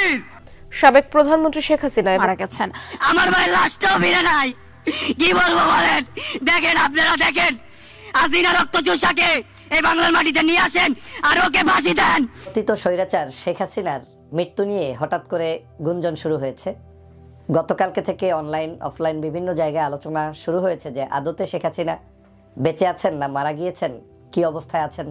বীর। সাবেক প্রধানমন্ত্রী শেখ হাসিনা মারা গেছেন। আমার ভাইয়ের লাশটাও ফিরে নাই। কি বলবো বলেন? দেখেন, আপনারা দেখেন, হাসিনা রক্ত চুষাকে এই বাংলার মাটিতে নিয়ে আসেন আর ওকে ফাঁসি দেন। পতিত স্বৈরাচার শেখ হাসিনার মৃত্যু নিয়ে হঠাৎ করে গুঞ্জন শুরু হয়েছে। গতকালকে থেকে অনলাইন অফলাইন বিভিন্ন জায়গায় আলোচনা শুরু হয়েছে যে আদতে শেখ হাসিনা বেঁচে আছেন না মারা গিয়েছেন, কি অবস্থায় আছেন,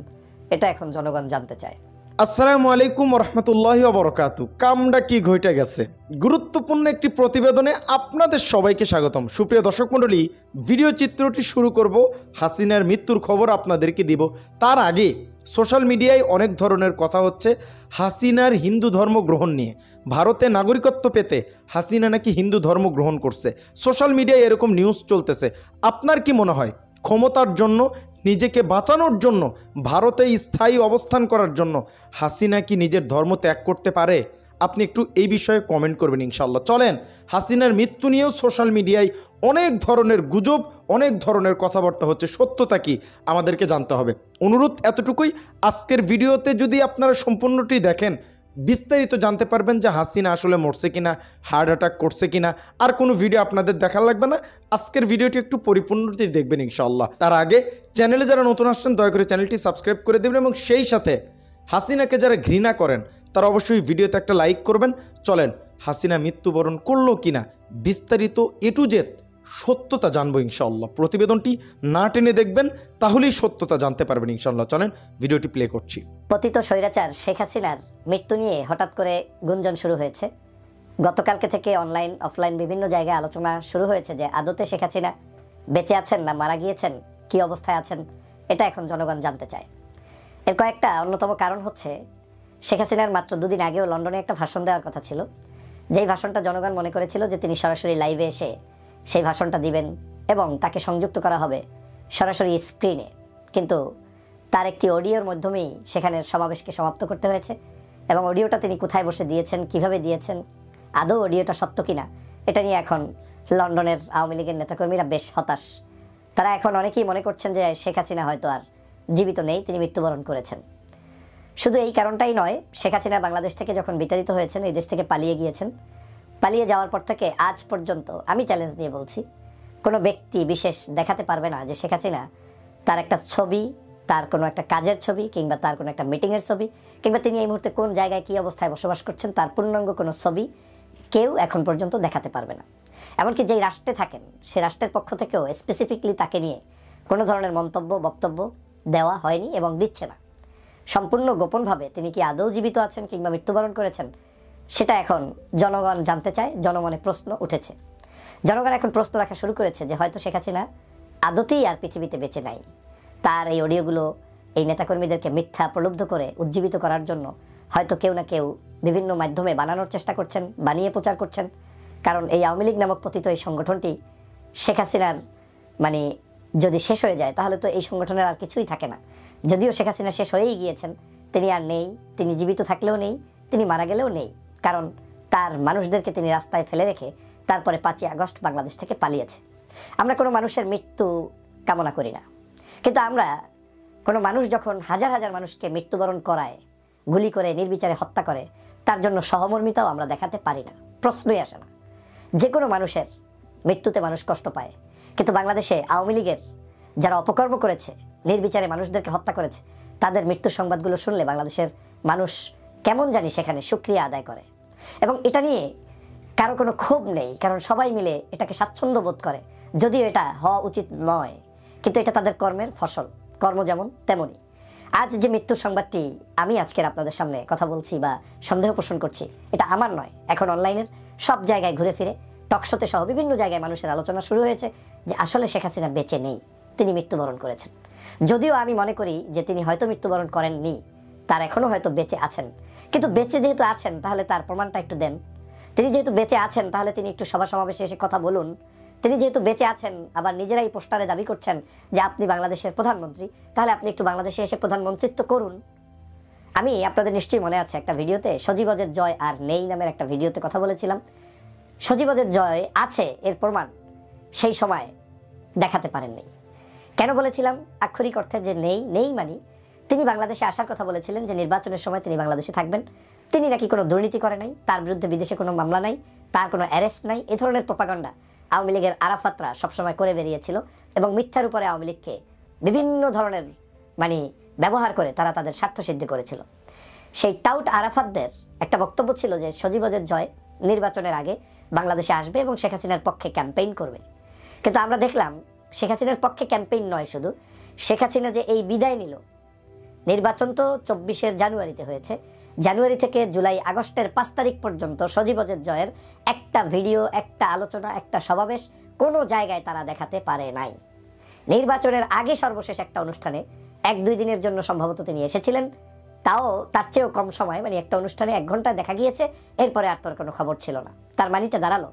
এটা এখন জনগণ জানতে চায়। আসসালামু আলাইকুম রহমতুল্লাহি ওয়া বারাকাতুহু। কামটা কি ঘটে গেছে, গুরুত্বপূর্ণ একটি প্রতিবেদনে আপনাদের সবাইকে স্বাগতম। সুপ্রিয় দর্শক মণ্ডলী, ভিডিও চিত্রটি শুরু করব, হাসিনার মৃত্যুর খবর আপনাদেরকে দিব। তার আগে সোশ্যাল মিডিয়ায় অনেক ধরনের কথা হচ্ছে হাসিনার হিন্দু ধর্ম গ্রহণ নিয়ে। ভারতে নাগরিকত্ব পেতে হাসিনা নাকি হিন্দু ধর্ম গ্রহণ করছে। সোশ্যাল মিডিয়ায় এরকম নিউজ চলতেছে। আপনার কি মনে হয়, ক্ষমতার জন্য, নিজেকে বাঁচানোর জন্য, ভারতে স্থায়ী অবস্থান করার জন্য হাসিনা কি নিজের ধর্ম ত্যাগ করতে পারে? আপনি একটু এই বিষয়ে কমেন্ট করবেন ইনশাআল্লাহ। চলেন, হাসিনার মৃত্যু নিয়েও সোশ্যাল মিডিয়ায় অনেক ধরনের গুজব, অনেক ধরনের কথাবার্তা হচ্ছে। সত্যতা কি আমাদেরকে জানতে হবে। অনুরোধ এতটুকুই, আজকের ভিডিওতে যদি আপনারা সম্পূর্ণটি দেখেন বিস্তারিত জানতে পারবেন যে হাসিনা আসলে মরছে কিনা, হার্ট অ্যাটাক করছে কিনা। আর কোনো ভিডিও আপনাদের দেখা লাগবে না, আজকের ভিডিওটি একটু পরিপূর্ণটি দেখবেন ইনশাআল্লাহ। তার আগে চ্যানেলে যারা নতুন আসছেন দয়া করে চ্যানেলটি সাবস্ক্রাইব করে দেবেন এবং সেই সাথে হাসিনাকে যারা ঘৃণা করেন তারা অবশ্যই ভিডিওতে একটা লাইক করবেন। চলেন, হাসিনা মৃত্যুবরণ করলো কিনা বিস্তারিত এ টু জেড সত্যতা জানবো ইনশাআল্লাহ। প্রতিবেদনটি না টেনে দেখবেন, তাহলেই সত্যতা জানতে পারবেন ইনশাআল্লাহ। চলেন, ভিডিওটি প্লে করছি। পতিত স্বৈরাচার শেখ হাসিনার মৃত্যু নিয়ে হঠাৎ করে গুঞ্জন শুরু হয়েছে। গতকালকে থেকে অনলাইন অফলাইন বিভিন্ন জায়গায় আলোচনা শুরু হয়েছে যে আদতে শেখ হাসিনা বেঁচে আছেন না মারা গিয়েছেন, কি অবস্থায় আছেন, এটা এখন জনগণ জানতে চায়। এর কয়েকটা অন্যতম কারণ হচ্ছে, শেখ হাসিনার মাত্র দুদিন আগেও লন্ডনে একটা ভাষণ দেওয়ার কথা ছিল, যেই ভাষণটা জনগণ মনে করেছিল যে তিনি সরাসরি লাইভে এসে সেই ভাষণটা দিবেন এবং তাকে সংযুক্ত করা হবে সরাসরি স্ক্রিনে। কিন্তু তার একটি অডিওর মাধ্যমেই সেখানের সমাবেশকে সমাপ্ত করতে হয়েছে এবং অডিওটা তিনি কোথায় বসে দিয়েছেন, কিভাবে দিয়েছেন, আদৌ অডিওটা সত্য কিনা, এটা নিয়ে এখন লন্ডনের আওয়ামী লীগের নেতাকর্মীরা বেশ হতাশ। তারা এখন অনেকেই মনে করছেন যে শেখ হাসিনা হয়তো আর জীবিত নেই, তিনি মৃত্যুবরণ করেছেন। শুধু এই কারণটাই নয়, শেখ হাসিনা বাংলাদেশ থেকে যখন বিতাড়িত হয়েছেন, এই দেশ থেকে পালিয়ে গিয়েছেন, পালিয়ে যাওয়ার পর থেকে আজ পর্যন্ত আমি চ্যালেঞ্জ নিয়ে বলছি, কোনো ব্যক্তি বিশেষ দেখাতে পারবে না যে শেখ হাসিনা তার একটা ছবি, তার কোনো একটা কাজের ছবি কিংবা তার কোনো একটা মিটিংয়ের ছবি কিংবা তিনি এই মুহূর্তে কোন জায়গায় কী অবস্থায় বসবাস করছেন তার পূর্ণাঙ্গ কোনো ছবি কেউ এখন পর্যন্ত দেখাতে পারবে না। এমনকি যেই রাষ্ট্রে থাকেন সে রাষ্ট্রের পক্ষ থেকেও স্পেসিফিকলি তাকে নিয়ে কোনো ধরনের মন্তব্য বক্তব্য দেওয়া হয়নি এবং দিচ্ছে না। সম্পূর্ণ গোপনভাবে তিনি কি আদৌ জীবিত আছেন কিংবা মৃত্যুবরণ করেছেন সেটা এখন জনগণ জানতে চায়। জনমনে প্রশ্ন উঠেছে, জনগণ এখন প্রশ্ন রাখা শুরু করেছে যে হয়তো শেখ হাসিনা আদতেই আর পৃথিবীতে বেঁচে নাই। তার এই অডিওগুলো এই নেতাকর্মীদেরকে মিথ্যা প্রলুব্ধ করে উজ্জীবিত করার জন্য হয়তো কেউ না কেউ বিভিন্ন মাধ্যমে বানানোর চেষ্টা করছেন, বানিয়ে প্রচার করছেন। কারণ এই আওয়ামী লীগ নামক পতিত এই সংগঠনটি শেখ হাসিনার মানে যদি শেষ হয়ে যায় তাহলে তো এই সংগঠনের আর কিছুই থাকে না। যদিও শেখ হাসিনা শেষ হয়েই গিয়েছেন, তিনি আর নেই, তিনি জীবিত থাকলেও নেই, তিনি মারা গেলেও নেই। কারণ তার মানুষদেরকে তিনি রাস্তায় ফেলে রেখে তারপরে 5ই আগস্ট বাংলাদেশ থেকে পালিয়েছে। আমরা কোনো মানুষের মৃত্যু কামনা করি না, কিন্তু আমরা কোনো মানুষ যখন হাজার হাজার মানুষকে মৃত্যুবরণ করায়, গুলি করে নির্বিচারে হত্যা করে, তার জন্য সহমর্মিতাও আমরা দেখাতে পারি না, প্রশ্নই আসে না। যে কোনো মানুষের মৃত্যুতে মানুষ কষ্ট পায়, কিন্তু বাংলাদেশে আওয়ামী লীগের যারা অপকর্ম করেছে, নির্বিচারে মানুষদেরকে হত্যা করেছে, তাদের মৃত্যুর সংবাদগুলো শুনলে বাংলাদেশের মানুষ কেমন জানি সেখানে শুকরিয়া আদায় করে এবং এটা নিয়ে কারো কোনো ক্ষোভ নেই, কারণ সবাই মিলে এটাকে স্বাচ্ছন্দ্য বোধ করে। যদিও এটা হওয়া উচিত নয়, কিন্তু এটা তাদের কর্মের ফসল, কর্ম যেমন তেমনই। আজ যে মৃত্যুর সংবাদটি আমি আজকের আপনাদের সামনে কথা বলছি বা সন্দেহ পোষণ করছি, এটা আমার নয়। এখন অনলাইনের সব জায়গায় ঘুরে ফিরে টকশোতে সহ বিভিন্ন জায়গায় মানুষের আলোচনা শুরু হয়েছে যে আসলে শেখ হাসিনা বেঁচে নেই, তিনি মৃত্যুবরণ করেছেন। যদিও আমি মনে করি যে তিনি হয়তো মৃত্যুবরণ করেননি, তার এখনও হয়তো বেঁচে আছেন। কিন্তু বেঁচে যেহেতু আছেন তাহলে তার প্রমাণটা একটু দেন। তিনি যেহেতু বেঁচে আছেন তাহলে তিনি একটু সভা সমাবেশে এসে কথা বলুন। তিনি যেহেতু বেঁচে আছেন, আবার নিজেরাই পোস্টারে দাবি করছেন যে আপনি বাংলাদেশের প্রধানমন্ত্রী, তাহলে আপনি একটু বাংলাদেশে এসে প্রধানমন্ত্রিত্ব করুন। আমি আপনাদের নিশ্চয়ই মনে আছে একটা ভিডিওতে সজীবজের জয় আর নেই নামের একটা ভিডিওতে কথা বলেছিলাম। সজীবজের জয় আছে এর প্রমাণ সেই সময় দেখাতে পারেননি। কেন বলেছিলাম আক্ষরিক অর্থে যে নেই নেই, মানে তিনি বাংলাদেশে আসার কথা বলেছিলেন, যে নির্বাচনের সময় তিনি বাংলাদেশে থাকবেন, তিনি নাকি কোনো দুর্নীতি করে নাই, তার বিরুদ্ধে বিদেশে কোনো মামলা নাই, তার কোনো অ্যারেস্ট নাই। এই ধরনের প্রপাগান্ডা আওয়ামী লীগের আরাফাতরা সবসময় করে বেরিয়েছিল এবং মিথ্যার উপরে আওয়ামী লীগকে বিভিন্ন ধরনের ব্যবহার করে তারা তাদের স্বার্থ সিদ্ধি করেছিল। সেই টাউট আরাফাতদের একটা বক্তব্য ছিল যে সজীবজের জয় নির্বাচনের আগে বাংলাদেশে আসবে এবং শেখ হাসিনার পক্ষে ক্যাম্পেইন করবে। কিন্তু আমরা দেখলাম শেখ হাসিনার পক্ষে ক্যাম্পেইন নয়, শুধু শেখ হাসিনা যে এই বিদায় নিল, নির্বাচন তো 24 জানুয়ারিতে হয়েছে, জানুয়ারি থেকে জুলাই আগস্টের 5 তারিখ পর্যন্ত সজীবজের জয়ের একটা ভিডিও, একটা আলোচনা, একটা সমাবেশ কোনো জায়গায় তারা দেখাতে পারে নাই। নির্বাচনের আগে সর্বশেষ একটা অনুষ্ঠানে 1-2 দিনের জন্য সম্ভবত তিনি এসেছিলেন, তাও তার চেয়েও কম সময়, একটা অনুষ্ঠানে 1 ঘন্টা দেখা গিয়েছে, এরপরে আর তোর কোনো খবর ছিল না। তার মানিটা দাঁড়ালো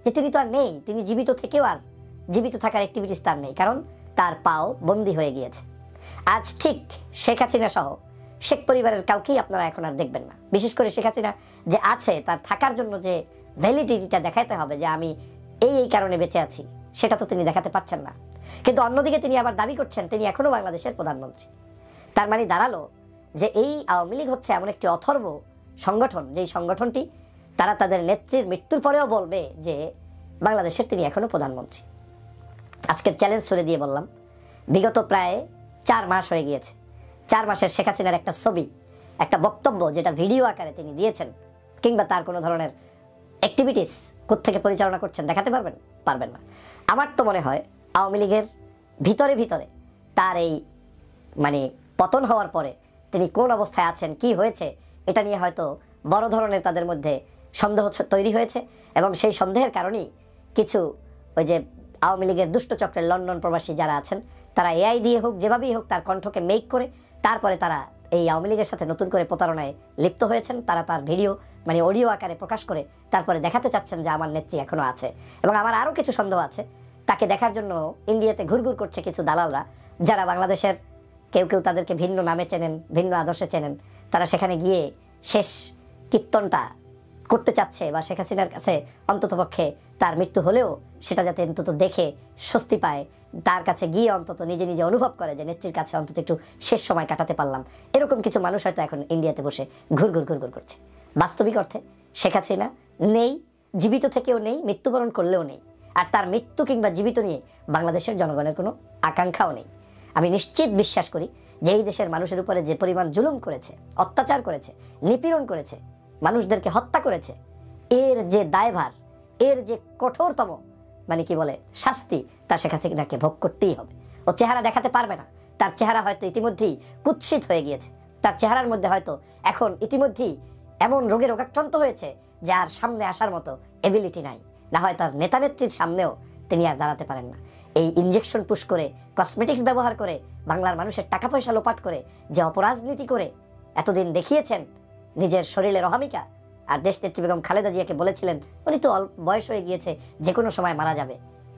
যে তিনি তো আর নেই, তিনি জীবিত থেকেও আর জীবিত থাকার অ্যাক্টিভিটিস তার নেই, কারণ তার পাও বন্দী হয়ে গিয়েছে। আজ ঠিক শেখ হাসিনা সহ শেখ পরিবারের কাউকেই আপনারা এখন আর দেখবেন না। বিশেষ করে শেখ হাসিনা যে আছে, তার থাকার জন্য যে ভ্যালিডিটিটা দেখাতে হবে যে আমি এই কারণে বেঁচে আছি, সেটা তো তিনি দেখাতে পারছেন না। কিন্তু অন্যদিকে তিনি আবার দাবি করছেন তিনি এখনও বাংলাদেশের প্রধানমন্ত্রী। তার মানে দাঁড়ালো যে এই আওয়ামী লীগ হচ্ছে এমন একটি অথর্ব সংগঠন, যেই সংগঠনটি তারা তাদের নেত্রীর মৃত্যুর পরেও বলবে যে বাংলাদেশের তিনি এখনও প্রধানমন্ত্রী। আজকের চ্যালেঞ্জ ছুড়ে দিয়ে বললাম, বিগত প্রায় 4 মাস হয়ে গিয়েছে, 4 মাসের শেখ হাসিনার একটা ছবি, একটা বক্তব্য যেটা ভিডিও আকারে তিনি দিয়েছেন কিংবা তার কোনো ধরনের অ্যাক্টিভিটিস কোত্থেকে পরিচালনা করছেন দেখাতে পারবেন না। আমার তো মনে হয় আওয়ামী লীগের ভিতরে ভিতরে তার এই পতন হওয়ার পরে তিনি কোন অবস্থায় আছেন, কি হয়েছে, এটা নিয়ে হয়তো বড় ধরনের তাদের মধ্যে সন্দেহ তৈরি হয়েছে এবং সেই সন্দেহের কারণেই কিছু ওই যে আওয়ামী লীগের দুষ্ট চক্রের লন্ডন প্রবাসী যারা আছেন, তারা এআই দিয়ে হোক যেভাবেই হোক তার কণ্ঠকে মেক করে তারপরে তারা এই আওয়ামী লীগের সাথে নতুন করে প্রতারণায় লিপ্ত হয়েছেন। তারা তার ভিডিও অডিও আকারে প্রকাশ করে তারপরে দেখাতে চাচ্ছেন যে আমার নেত্রী এখনও আছে। এবং আমার আরও কিছু সন্দেহ আছে, তাকে দেখার জন্য ইন্ডিয়াতে ঘুরঘুর করছে কিছু দালালরা, যারা বাংলাদেশের কেউ কেউ তাদেরকে ভিন্ন নামে চেনেন, ভিন্ন আদর্শে চেনেন। তারা সেখানে গিয়ে শেষ কীর্তনটা করতে চাচ্ছে বা শেখ হাসিনার কাছে অন্ততপক্ষে তার মৃত্যু হলেও সেটা যাতে অন্তত দেখে স্বস্তি পায়, তার কাছে গিয়ে অন্তত নিজে নিজে অনুভব করে যে নেত্রীর কাছে অন্তত একটু শেষ সময় কাটাতে পারলাম। এরকম কিছু মানুষ হয়তো এখন ইন্ডিয়াতে বসে ঘুরঘুর করছে। বাস্তবিক অর্থে শেখ হাসিনা নেই, জীবিত থেকেও নেই, মৃত্যুবরণ করলেও নেই। আর তার মৃত্যু কিংবা জীবিত নিয়ে বাংলাদেশের জনগণের কোনো আকাঙ্ক্ষাও নেই। আমি নিশ্চিত বিশ্বাস করি যে এই দেশের মানুষের উপরে যে পরিমাণ জুলুম করেছে, অত্যাচার করেছে, নিপীড়ন করেছে, মানুষদেরকে হত্যা করেছে, এর যে দায়ভার, এর যে কঠোরতম শাস্তি তা শেখ হাসিনাকে ভোগ করতেই হবে। ও চেহারা দেখাতে পারবে না, তার চেহারা হয়তো ইতিমধ্যেই কুৎসিত হয়ে গিয়েছে, তার চেহারার মধ্যে হয়তো এখন ইতিমধ্যেই এমন রোগে রোগাক্রান্ত হয়েছে যে আর সামনে আসার মতো এবিলিটি নাই, না হয় তার নেতা নেত্রীর সামনেও তিনি আর দাঁড়াতে পারেন না। এই ইনজেকশন পুশ করে, কসমেটিক্স ব্যবহার করে, বাংলার মানুষের টাকা পয়সা লোপাট করে, যে অপরাজনীতি করে এতদিন দেখিয়েছেন নিজের শরীরের অহামিকা। আর দেশনেত্রী বেগম খালেদা জিয়াকে বলেছিলেন উনি তো বয়স হয়ে গিয়েছে, যে কোনো সময় মারা যাবে।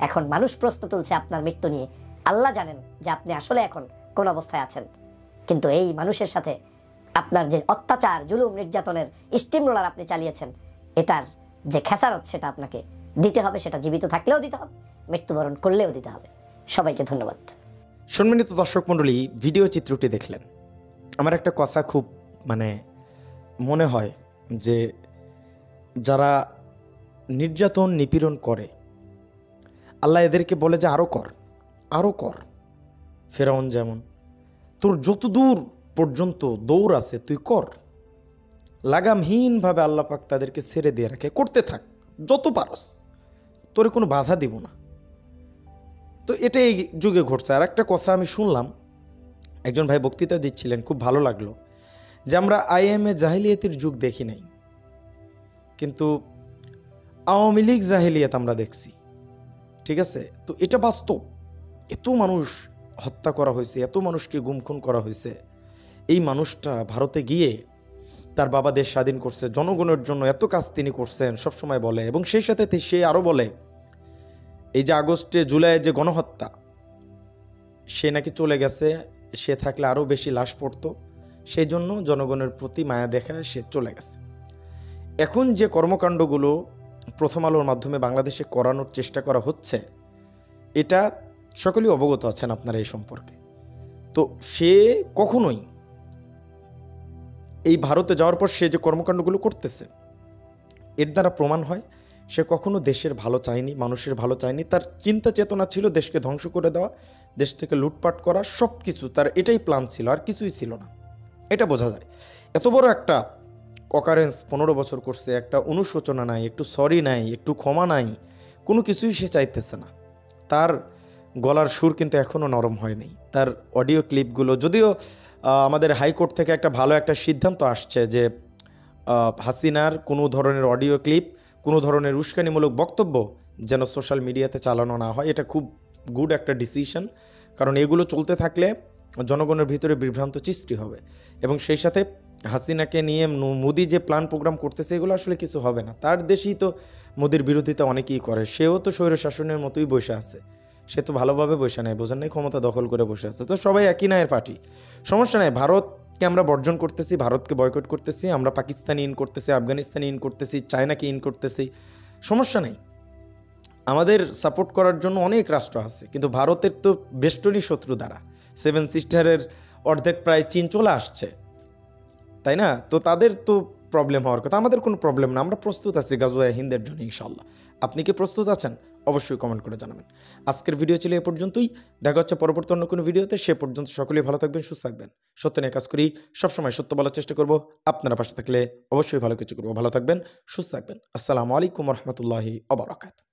এখন মানুষ প্রশ্ন তুলছে আপনার মৃত্যু নিয়ে, আল্লাহ জানেন যে আপনি আসলে এখন কোন অবস্থায় আছেন। কিন্তু এই মানুষের সাথে আপনার যে অত্যাচার, জুলুম, নির্যাতনের স্টিম রোলার আপনি চালিয়েছেন, এটার যে খেসারত সেটা আপনাকে দিতে হবে, সেটা জীবিত থাকলেও দিতে হবে, মৃত্যুবরণ করলেও দিতে হবে। সবাইকে ধন্যবাদ। সম্মানিত দর্শক মণ্ডলী, ভিডিও চিত্রটি দেখলেন। আমার একটা কথা খুব মনে হয় যে যারা নির্যাতন নিপীড়ন করে, আল্লাহ এদেরকে বলে যে আরও কর। ফেরাউন যেমন, তোর যত দূর পর্যন্ত দৌড় আছে তুই কর, লাগামহীনভাবে আল্লাহ পাক তাদেরকে ছেড়ে দিয়ে রাখে, করতে থাক যত পারস, তোরে কোনো বাধা দিব না। তো এটাই যুগে ঘটছে। আর একটা কথা আমি শুনলাম, একজন ভাই বক্তৃতা দিচ্ছিলেন, খুব ভালো লাগলো, যে আমরা আইএমএ জাহিলিয়াতের যুগ দেখি নাই, কিন্তু আওয়ামী লীগ জাহিলিয়াত আমরা দেখছি। ঠিক আছে, তো এটা বাস্তব। এত মানুষ হত্যা করা হয়েছে, এত মানুষকে গুমখুন করা হয়েছে। এই মানুষটা ভারতে গিয়ে তার বাবা দেশ স্বাধীন করছে, জনগণের জন্য এত কাজ তিনি করছেন সবসময় বলে। এবং সেই সাথে সে আরও বলে এই যে আগস্টে জুলাইয়ে যে গণহত্যা, সে নাকি চলে গেছে, সে থাকলে আরও বেশি লাশ পড়তো, সেই জন্য জনগণের প্রতি মায়া দেখায় সে চলে গেছে। এখন যে কর্মকাণ্ডগুলো প্রথম আলোর মাধ্যমে বাংলাদেশে করানোর চেষ্টা করা হচ্ছে, এটা সকলেই অবগত আছেন আপনারা এই সম্পর্কে। তো সে কখনোই এই ভারতে যাওয়ার পর সে যে কর্মকাণ্ডগুলো করতেছে, এর দ্বারা প্রমাণ হয় সে কখনো দেশের ভালো চায়নি, মানুষের ভালো চায়নি। তার চিন্তা চেতনা ছিল দেশকে ধ্বংস করে দেওয়া, দেশ থেকে লুটপাট করা, সব কিছু তার এটাই প্ল্যান ছিল, আর কিছুই ছিল না। এটা বোঝা যায়। এত বড় একটা অকারেন্স 15 বছর করছে, একটা অনুশোচনা নাই, একটু সরি নাই, একটু ক্ষমা নাই, কোনো কিছুই সে চাইতেছে না। তার গলার সুর কিন্তু এখনও নরম হয়নি। তার অডিও ক্লিপগুলো, যদিও আমাদের হাইকোর্ট থেকে একটা ভালো একটা সিদ্ধান্ত আসছে যে হাসিনার কোনো ধরনের অডিও ক্লিপ, কোনো ধরনের উস্কানিমূলক বক্তব্য যেন সোশ্যাল মিডিয়াতে চালানো না হয়। এটা খুব গুড একটা ডিসিশন, কারণ এগুলো চলতে থাকলে জনগণের ভিতরে বিভ্রান্ত সৃষ্টি হবে। এবং সেই সাথে হাসিনাকে নিয়ে মোদি যে প্ল্যান প্রোগ্রাম করতেছে, এগুলো আসলে কিছু হবে না। তার দেশেই তো মোদির বিরোধিতা অনেকেই করে, সেও তো স্বৈরশাসনের মতোই বসে আছে, সে তো ভালোভাবে বসে নেয়, বোঝেন নাই, ক্ষমতা দখল করে বসে আছে। তো সবাই একই নায়ের পার্টি, সমস্যা নাই। ভারতকে আমরা বর্জন করতেছি, ভারতকে বয়কট করতেছি, আমরা পাকিস্তানি ইন করতেছি, আফগানিস্তানি ইন করতেছি, চায়নাকে ইন করতেছি, সমস্যা নেই। আমাদের সাপোর্ট করার জন্য অনেক রাষ্ট্র আছে, কিন্তু ভারতের তো বেষ্টনী শত্রু দ্বারা 7 সিস্টারের অর্ধেক প্রায় চীন চলে আসছে, তাই না? তো তাদের তো প্রবলেম হওয়ার কথা, আমাদের কোনো প্রবলেম না। আমরা প্রস্তুত আছি গাজওয়া হিন্দের জন্য ইনশাল্লাহ। আপনি কি প্রস্তুত আছেন? অবশ্যই কমেন্ট করে জানাবেন। আজকের ভিডিও ছিল এ পর্যন্তই, দেখা হচ্ছে পরবর্তী অন্য কোনো ভিডিওতে। সে পর্যন্ত সকলেই ভালো থাকবেন, সুস্থ থাকবেন। সত্য নিয়ে কাজ করি, সবসময় সত্য বলার চেষ্টা করব। আপনারা পাশে থাকলে অবশ্যই ভালো কিছু করবো। ভালো থাকবেন, সুস্থ থাকবেন। আসসালামু আলাইকুম রহমতুল্লাহি ওয়া বারাকাতুহু।